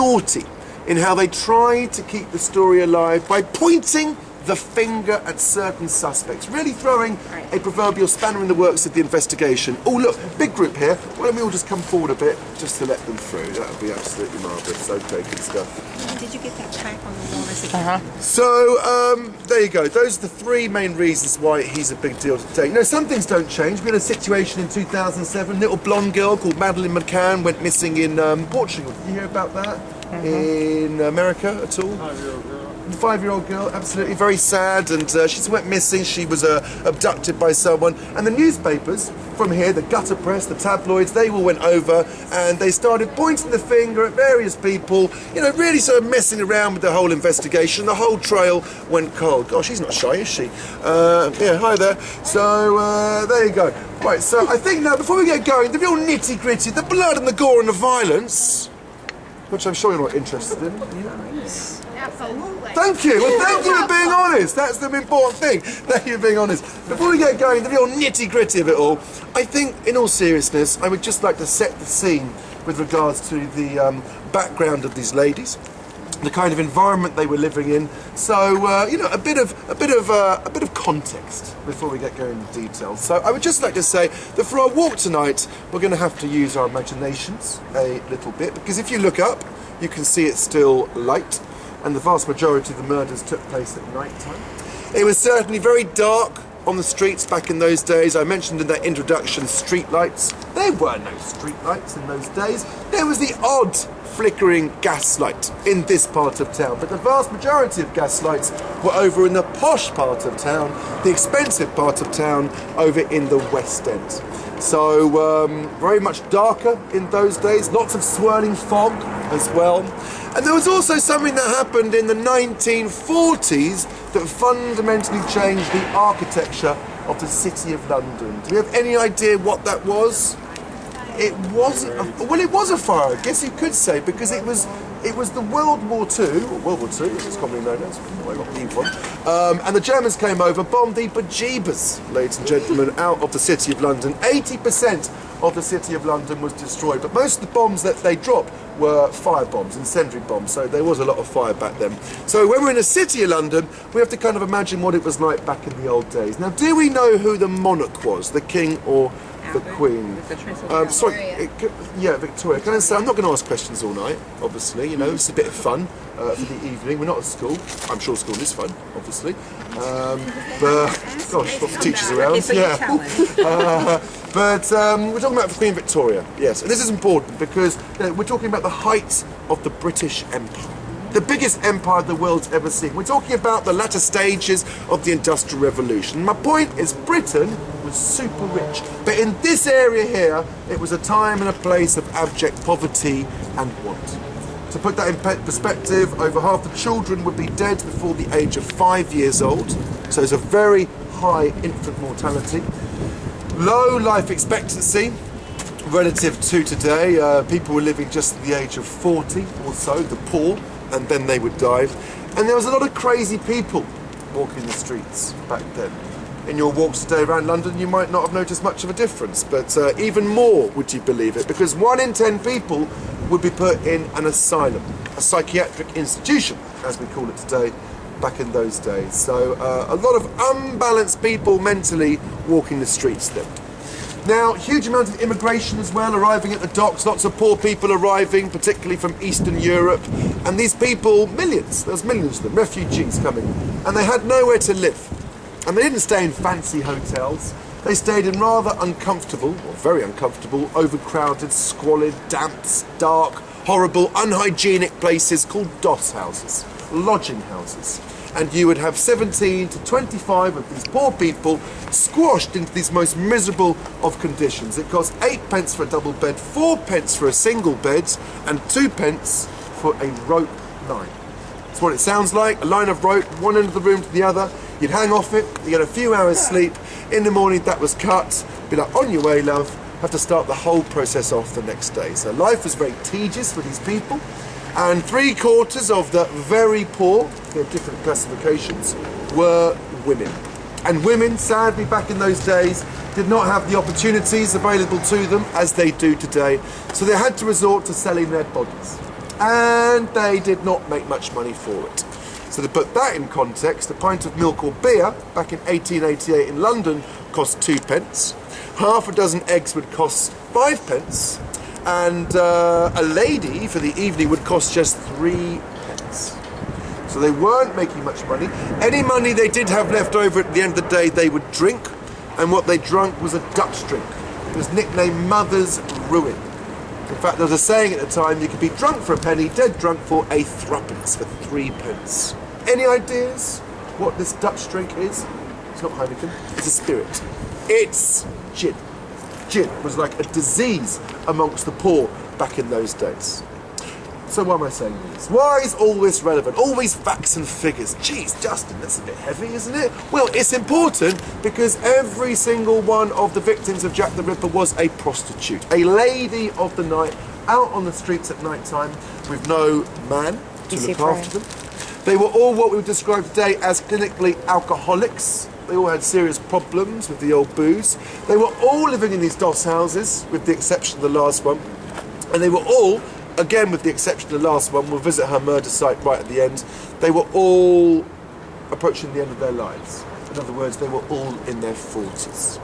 naughty in how they tried to keep the story alive by pointing the finger at certain suspects, really throwing a proverbial spanner in the works of the investigation. Oh look, big group here. Why don't we all just come forward a bit just to let them through? That would be absolutely marvellous. Okay, good stuff. Did you get that plaque on the wall? So, there you go. Those are the three main reasons why he's a big deal today. You know, some things don't change. We had a situation in 2007. Little blonde girl called Madeleine McCann went missing in Portugal. Did you hear about that? In America at all? 5-year-old girl. 5-year-old girl, absolutely very sad, and she just went missing. She was abducted by someone, and the newspapers from here, the gutter press, the tabloids, they all went over and they started pointing the finger at various people, you know, really sort of messing around with the whole investigation. The whole trail went cold. Gosh, she's not shy, is she? Yeah, hi there. So there you go. Right, so I think now, before we get going, the real nitty-gritty, the blood and the gore and the violence, which I'm sure you're not interested in. Absolutely. Thank you. Well, thank you for being honest. That's the important thing. Thank you for being honest. Before we get going, the real nitty-gritty of it all, I think, in all seriousness, I would just like to set the scene with regards to the background of these ladies, the kind of environment they were living in. So, you know, a bit of context before we get going into detail. So, I would just like to say that for our walk tonight, we're going to have to use our imaginations a little bit, because if you look up, you can see it's still light. And the vast majority of the murders took place at night time. It was certainly very dark on the streets back in those days. I mentioned in that introduction street lights. There were no street lights in those days. There was the odd flickering gaslight in this part of town, but the vast majority of gaslights were over in the posh part of town, the expensive part of town over in the West End. So very much darker in those days, lots of swirling fog as well. And there was also something that happened in the 1940s that fundamentally changed the architecture of the City of London. Do we have any idea what that was? It wasn't well, it was a fire, I guess you could say, because it was the World War II, or World War II, as it's commonly known as, I got the one. And the Germans came over, bombed the bejeebers, ladies and gentlemen, out of the City of London. 80% of the City of London was destroyed, but most of the bombs that they dropped were fire bombs, incendiary bombs, so there was a lot of fire back then. So when we're in the City of London, we have to kind of imagine what it was like back in the old days. Now, do we know who the monarch was, the king or the Queen? Sorry, yeah, Victoria. Can I say, I'm not going to ask questions all night, obviously, you know, it's a bit of fun for the evening. We're not at school. I'm sure school is fun, obviously. But, gosh, lots of teachers around. Yeah. But we're talking about Queen Victoria, yes. And this is important because we're talking about the height of the British Empire. The biggest empire the world's ever seen. We're talking about the latter stages of the Industrial Revolution. My point is, Britain was super rich, but in this area here, it was a time and a place of abject poverty and want. To put that in perspective, over half the children would be dead before the age of 5 years old, so there's a very high infant mortality. Low life expectancy relative to today. People were living just at the age of 40 or so, the poor, and then they would die. And there was a lot of crazy people walking the streets back then. In your walks today around London, you might not have noticed much of a difference, but even more, would you believe it, because 1 in 10 people would be put in an asylum, a psychiatric institution, as we call it today, back in those days. So a lot of unbalanced people mentally walking the streets then. Now, huge amount of immigration as well, arriving at the docks, lots of poor people arriving, particularly from Eastern Europe. And these people, millions, there's millions of them, refugees coming, and they had nowhere to live. And they didn't stay in fancy hotels, they stayed in rather uncomfortable, or very uncomfortable, overcrowded, squalid, damp, dark, horrible, unhygienic places called doss houses, lodging houses. And you would have 17 to 25 of these poor people squashed into these most miserable of conditions. It cost 8 pence for a double bed, 4 pence for a single bed, and 2 pence for a rope line. That's what it sounds like, a line of rope, one end of the room to the other. You'd hang off it, you get a few hours sleep. In the morning that was cut, be like, on your way, love, have to start the whole process off the next day. So life was very tedious for these people. And 3/4 of the very poor, there are different classifications, were women. And women, sadly, back in those days, did not have the opportunities available to them as they do today. So they had to resort to selling their bodies. and they did not make much money for it. So to put that in context, a pint of milk or beer back in 1888 in London cost 2p. Half a dozen eggs would cost 5p, and a lady for the evening would cost just 3p. So they weren't making much money. Any money they did have left over at the end of the day, they would drink, and what they drank was a Dutch drink. It was nicknamed Mother's Ruin. In fact, there was a saying at the time, you could be drunk for a penny, dead drunk for a threepence, for 3p. Any ideas what this Dutch drink is? It's not Heineken, it's a spirit. It's gin. Gin was like a disease amongst the poor back in those days. So why am I saying this? Why is all this relevant? All these facts and figures. Geez, Justin, that's a bit heavy, isn't it? Well, it's important because every single one of the victims of Jack the Ripper was a prostitute. A lady of the night, out on the streets at night time with no man to look after them. They were all what we would describe today as clinically alcoholics. They all had serious problems with the old booze. They were all living in these doss houses, with the exception of the last one. And they were all, again with the exception of the last one, we'll visit her murder site right at the end, they were all approaching the end of their lives. In other words, they were all in their 40s.